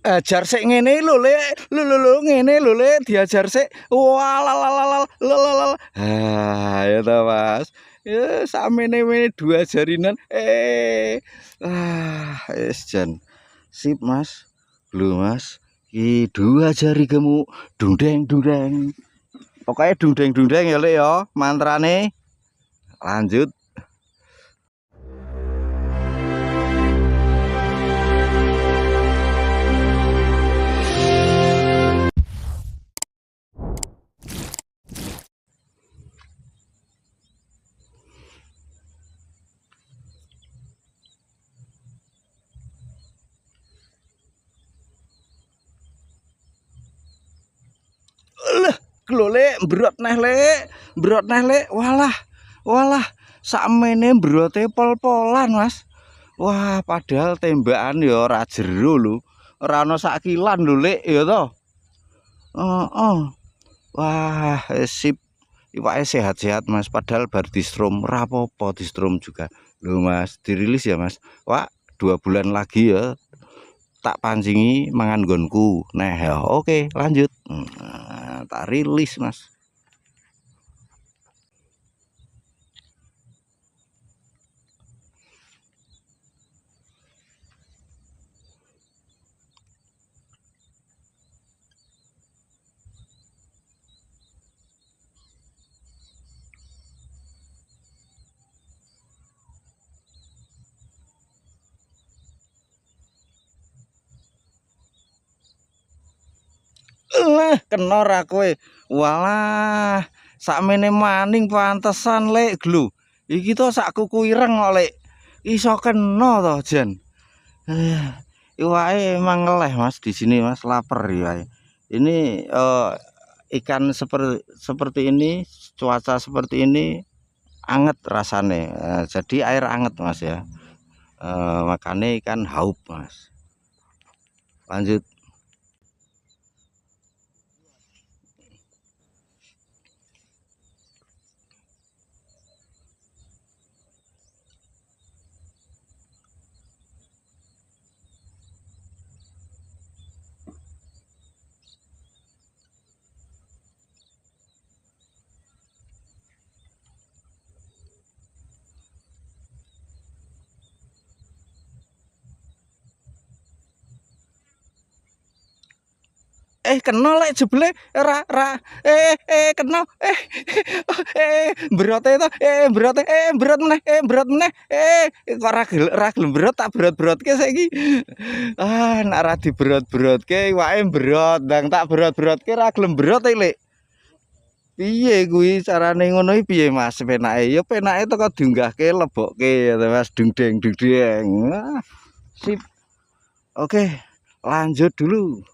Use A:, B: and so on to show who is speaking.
A: ajar sik ngene lho Le. Lho ngene lho Le, diajar sik. Walalalalalal. Ya ta Mas. Ya samene-mene dua jarinan. Wis jan. Sip Mas. Lho Mas, iki dua jari gemuk dundeng. Pokoknya dundeng ya Le ya mantrane. Lanjut. Lho Le, mbrot neh Le. Walah, sakmene mbrote pol-polan Mas. Wah, padahal tembakan ya ora jero lho. Ora ana sak kilan lho Le, ya to. Heeh. Wah, sip. Iwake sehat-sehat Mas, padahal bar distrom ora apa-apa distrom juga. Lho Mas, dirilis ya Mas. Wah, 2 bulan lagi ya tak pancingi mangan nggonku. Nah, ya oke, lanjut. Tak rilis Mas. Kena ra kowe. Walah, sakmene maning pantesan Lek glu. Iki to sak kuku ireng kok Lek. Iso kena to jan. Iwake emang ngeleh Mas di sini Mas, lapar ya. Ini ikan seperti ini, cuaca seperti ini anget rasane. Jadi air anget Mas ya. Makanya ikan haup Mas. Lanjut. Kena Lek jebule ra kena berote to berot meneh kok ra gelem berot tak berot-berotke saiki nek ra diberot-berotke iwake berot ndang tak berot-berotke ra gelem berot Lek piye kuwi carane ngono iki piye Mas penake ya penake teko diunggahke lebokke ya Mas dungdeng sip oke lanjut dulu.